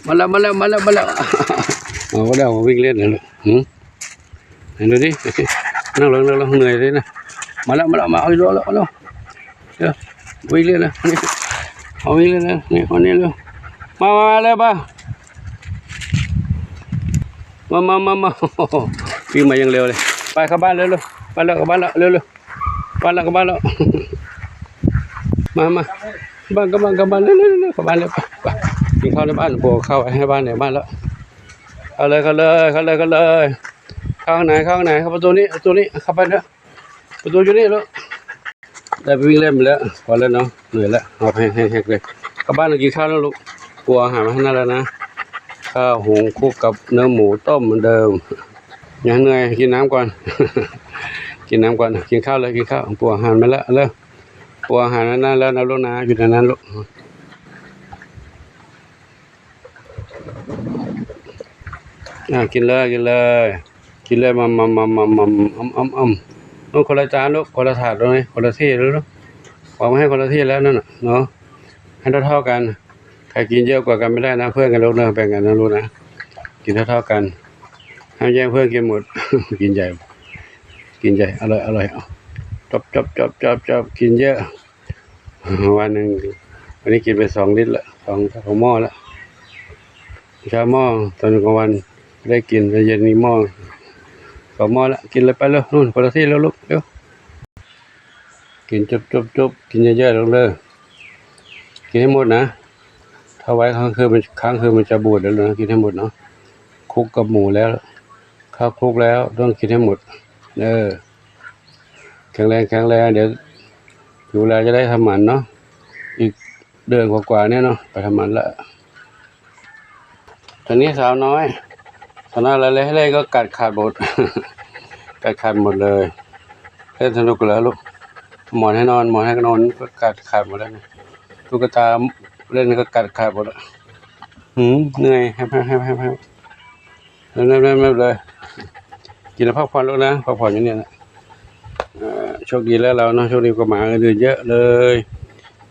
มาแล้วมาแล้วมาแล้วมาแล้วเอาก็ได้มาวิ่งเล่นเลยเห็นดูดินั่งลงเหนื่อยเลยนะมาแล้วมาเอาแล้วเดี๋ยววิ่งเล่นนะเอาวิ่งเล่นนะนี่คนนี้เร็วมาเลยป่ะมาวิ่งมายังเร็วเลยไปเข้าบ้านเร็วไปแล้วเข้าบ้านแล้วเร็วบ้านแล้วเข้าบ้านแล้วมาบ้านเข้าบ้านเร็วเข้าบ้านเร็วไปกินข้าวในบ้านโบเข้าให้บ้านในบ้านแล้วเข้าเลยเข้าไหนเข้าประตูนี้เข้าไปแล้วประตูอยู่นี่แล้วได้ไปวิ่งเล่นไปแล้วพอแล้วเนาะเหนื่อยแล้วเอาแห้งเลยกลับบ้านกินข้าวแล้วลูกกลัวอาหารมาให้นั่นแล้วนะข้าวหุงคลุกกับเนื้อหมูต้มเหมือนเดิมยังเหนื่อยกินน้ำก่อนกินข้าวเลยกินข้าวปวดอาหารไปแล้วเลิกปวดอาหารนั่นแล้วนะลูกนะอยู่ในนั้นลูกกินเลยมาต้องคนละจานลูกคนละถาดเลยคนละที่ลูกวางมาให้คนละที่แล้วนั่นเนาะให้เท่ากันใครกินเยอะกว่ากันไม่ได้นะเพื่อนกันลูกนะแบ่งกันนะลูกนะกินเท่ากันห้ามแย่งเพื่อนกินหมดกินใหญ่อร่อยจบกินเยอะวันหนึ่งวันนี้กินไป2 ลิตรละ2 หม้อละเช้าหม้อตอนกลางวันได้กินตอนเย็นนี้หม้อ2 หม้อละกินเลยไปเลยนู่นคนละที่แล้วลูกเร็วกินจบกินเยอะๆลงเลยกินให้หมดนะถ้าไว้ค้างคืนมันจะบูดแล้วนะกินให้หมดเนาะคลุกกับหมูแล้วข้าวคลุกแล้วต้องกินให้หมดแข็งแรงเดี๋ยวอยู่แล้วจะได้ทำหมันเนาะอีกเดือนกว่าเนี่ยเนาะไปทำหมันละตอนนี้สาวน้อยอะไรให้เล่นก็กัดขาดหมด หมดเลยเล่นสนุกแล้วลูกหมอนให้นอนก็กัดขาดหมดแล้วตุ๊กตาเล่นก็กัดขาดหมดแล้วเหนื่อยให้ไม่เลยกินแล้วพักผ่อนแล้วนะพักผ่อนอย่างนี้นะโชคดีแล้วเราเนาะโชคดีกว่าหมาอื่นเยอะเลย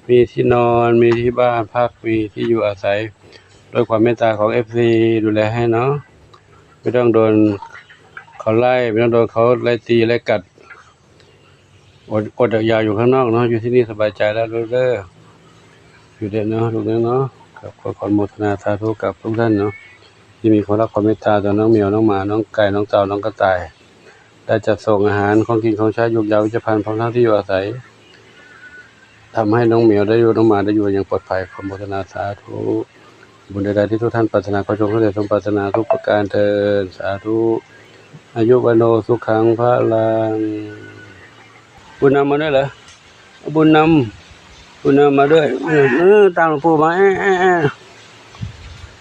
มีที่นอนมีที่บ้านพักมีที่อยู่อาศัยด้วยความเมตตาของ FC ดูแลให้เนาะไม่ต้องโดนเขาไล่ไม่ต้องโดนเขาไล่ตีไล่กัดอดอยากอยู่ข้างนอกเนาะอยู่ที่นี่สบายใจแล้วอยู่เด่นเนาะลูกเนาะครับขอความโมทนาสาธุกับทุกท่านเนาะที่มีความรักความเมตตาต่อน้องเหมียวน้องหมาน้องไก่น้องเต่าน้องกระต่ายได้จัดส่งอาหารของกินของใช้ยุกยาวิจพันธ์พร้อมทั้งที่อยู่อาศัยทำให้น้องเหมียวได้อยู่น้องหมาได้อยู่อย่างปลอดภัยความโมทนาสาธุบุญใดๆที่ทุกท่านปรารถนาขอจงสำเร็จสมปรารถนาทุกประการเถิดสาธุอายุวันโนสุขังพลังบุญนำมาด้วยเหรอบุญนำมาด้วยตามหลวงปู่มา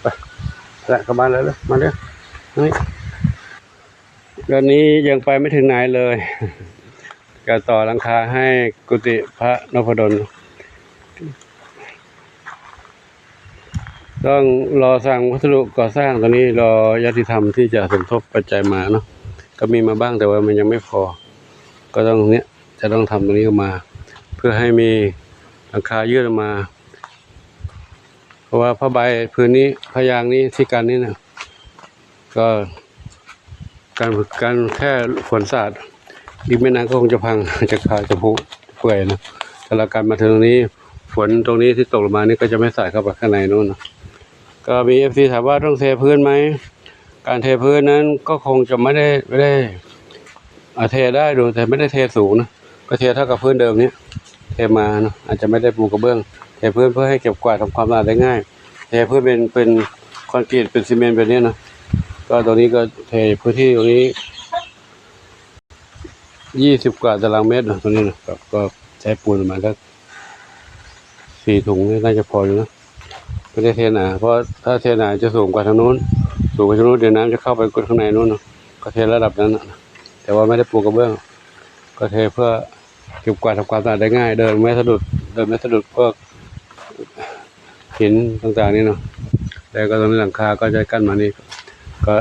ไปกลับบ้านแล้วมาเด้อนี่ตอนนี้ยังไปไม่ถึงไหนเลยก็ต่อหลังคาให้กุฏิพระนพดลต้องรอสั่งวัสดุก่อสร้างตอนนี้รอญาติธรรมที่จะสมทบปัจจัยมาเนาะก็มีมาบ้างแต่ว่ามันยังไม่พอก็ต้องจะต้องทำตรงนี้ออกมาเพื่อให้มีหลังคายื่นออกมาเพราะว่าผ้าใบพื้นนี้พยางนี้ที่กันนี่นะก็การแค่ฝนสาดดินแม่น้ำก็คงจะพังจะขาดจะพุเปื่อยนะแต่ละการมาถึงตรงนี้ฝนตรงนี้ที่ตกลงมานี่ก็จะไม่สาดเข้าไปข้างในนู้นนะก็มี FC ถามว่าต้องเทพื้นไหมการเทพื้นนั้นก็คงจะไม่ได้เทได้ดูแต่ไม่ได้เทสูงนะก็เทเท่ากับพื้นเดิมนี้เทมาเนาะอาจจะไม่ได้ปูกระเบื้องเทพื้นเพื่อให้เก็บกวาดทำความสะอาดได้ง่ายเทพื้นเป็นคอนกรีตเป็นซีเมนต์แบบนี้นะก็ตรงนี้ก็เทพื้นที่ตรงนี้20 กว่าตารางเมตรนะตรงนี้นะก็ใช้ปูนประมาณสัก4 ถุงน่าจะพออยู่นะไม่ได้เทหนาเพราะถ้าเทหนาจะสูงกว่าทางนู้นเดี๋ยวน้ำจะเข้าไปกดข้างในนู้นนะก็เทระดับนั้นนะแต่ว่าไม่ได้ปูกระเบื้องก็เทเพื่อเก็บกวาดทำความสะอาดได้ง่ายเดินไม่สะดุดพวกหินต่างๆนี่เนาะแล้วก็ตรงนี้หลังคาก็จะกั้นมานี่ก็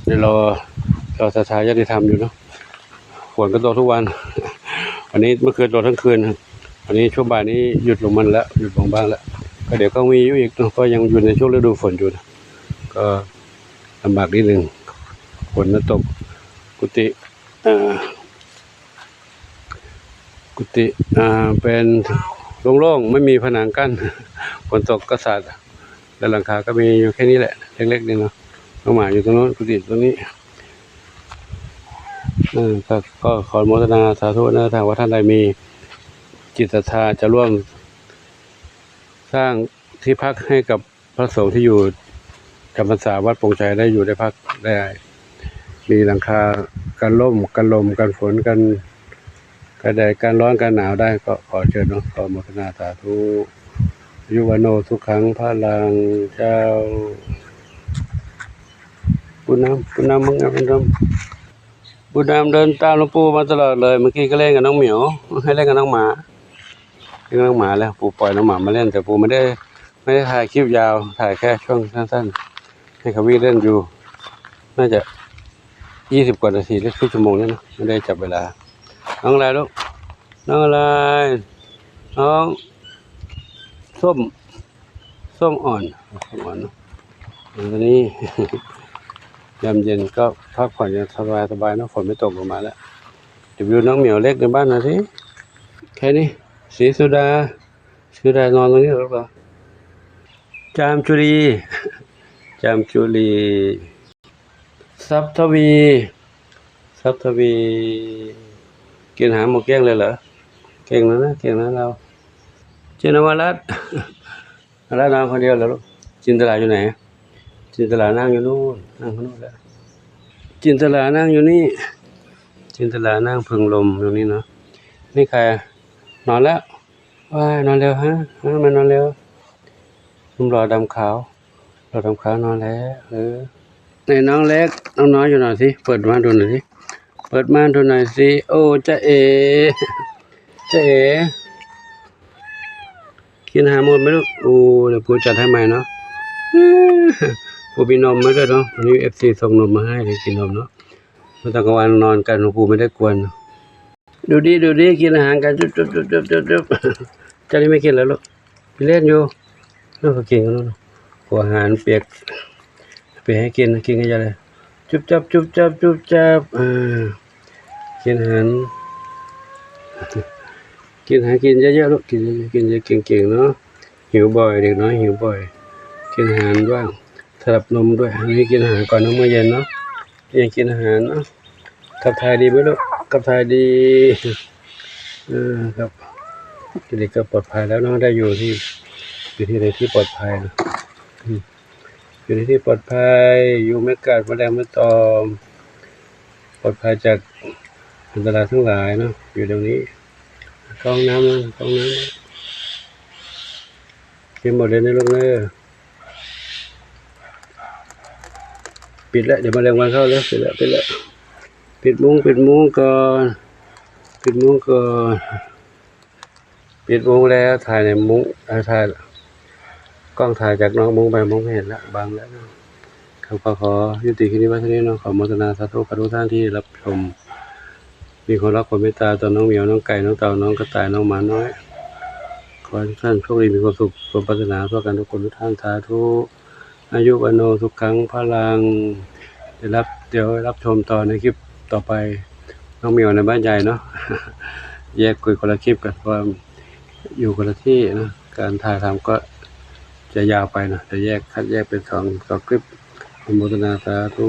เดี๋ยวรอศรัทธาญาติธรรมอยู่เนาะฝนก็ตกทุกวันวันนี้เมื่อคืนตกทั้งคืนวันนี้ช่วงบ่ายนี้หยุดลงบ้างแล้วก็ ก็เดี๋ยวก็มีอยู่อีกเนาะก็ยังอยู่ในช่วงฤดูฝนอยู่นะก็ลำบากนิดนึงฝนตกกุฏิกุฏิเป็นโล่งๆไม่มีผนังกั้นฝนตกก็สาดแล้วหลังคาก็มีอยู่แค่นี้แหละเล็กๆนี่เนาะน้องหมาอยู่ตรงโน้นกุฏิตรงนี้ก็ขออนุโมทนาสาธุนะทางว่าท่านใดมีจิตศรัทธาจะร่วมสร้างที่พักให้กับพระสงฆ์ที่อยู่จำพรรษาวัดโป่งชัยได้อยู่ได้พักได้มีหลังคากันร่มกันลมกันฝนกันแดดกันร้อนกันหนาวได้ก็ขอเชิญเนาะขออนุโมทนาสาธุยุวโนทุกครั้งพระลังเจ้าบุญนำมึงบุญนำเดินตามหลวงปู่มาตลอดเลยเมื่อกี้ก็เล่นกับน้องเหมียวให้เล่นกับน้องหมาแล้วปู่ปล่อยน้องหมามาเล่นแต่ปู่ไม่ได้ถ่ายคลิปยาวถ่ายแค่ช่วงสั้นๆให้เขาวิ่งเล่นอยู่น่าจะ20 กว่านาทีหรือครึ่งชั่วโมงนี่นะไม่ได้จับเวลาน้องอะไรลูกน้องอะไรน้องส้มอ่อนเนาะตอนนี้ยามเย็นก็พักผ่อนอย่างสบายเนาะฝนไม่ตกลงมาแล้วเดี๋ยวดูน้องเหมียวเล็กในบ้านหน่อยสิแค่นี้สีสุดานอนตรงนี้หรือเปล่าจามจุรีทรัพย์ทวีกินหาหมกแก้งเลยเหรอเก่งนะเราจินนวรัตน์นอนคนเดียวเหรอลูกจินตลาอยู่ไหนจินตลานั่งอยู่นู่นแล้วจินตลานั่งอยู่นี่จินตลานั่งพึงลมอยู่นี่เนาะนี่ใครนอนแล้วว้ายนอนเร็วฮะมันนอนเร็วนุ่มรอดำขาวนอนแล้วในน้องเล็กน้องน้อยอยู่หน่อยสิเปิดม่านดูหน่อยสิโอ้จ๊ะเอ๋กินอาหารหมดไหมลูกโอ้เดี๋ยวปู่จัดให้ใหม่เนาะปู่มีนมมาด้วยเนาะวันนี้ FC ส่งนมมาให้เลยกินนมเนาะเมื่อตอนกลางวันนอนกันปู่ไม่ได้กวนดูดิกินอาหารกันจุ๊บจะได้ไม่กินแล้วลูกไปเล่นอยู่ลูกก็กินกันลูกหัวอาหารเปียกให้กินกันยังไงจุ๊บจับกินอาหารกินเยอะๆลูกกินเก่งๆเนาะหิวบ่อยเด็กน้อยหิวบ่อยกินอาหารบ้างสลับนมด้วยอันนี้กินอาหารก่อนน้ำมื้อเย็นเนาะยังกินอาหารเนาะขับถ่ายดีไหมลูกขับถ่ายดีครับเด็กก็ปลอดภัยแล้วเนาะได้อยู่ที่ในที่ปลอดภัยนะอยู่ในที่ปลอดภัยอยู่ไม่กัดแมลงไม่ตอมปลอดภัยจากอันตรายทั้งหลายเนาะอยู่ตรงนี้กองน้ำกินหมดเลยในโรงเรียนปิดแล้วเดี๋ยวแมลงวันเข้าแล้วปิดแล้วปิดมุ้งก่อนปิดมุ้งแล้วถ่ายในมุ้งถ่ายกล้องถ่ายจากน้องมุ้งไปมุ้งไม่เห็นละบังแล้วครับขอยุติคลิปนี้ไว้เท่านี้เนาะขอโมทนาสาธุกับทุกท่านที่รับชมมีความรักความเมตตาต่อน้องเหมียวน้องไก่น้องเต่าน้องกระต่ายน้องหมาน้อยขอให้ทุกท่านโชคดีมีความสุขสมปรารถนาทั่วกันทุกคนทุกท่านสาธุอายุวันโนทุกครั้งพลังเดี๋ยวรับชมต่อในคลิปต่อไปน้องเหมียวในบ้านใหญ่เนาะแยกคุยคนละคลิปกันเพราะอยู่คนละที่นะการถ่ายทำก็จะยาวไปนะจะคัดแยกเป็นสองคลิปอนุโมทนาสาธุ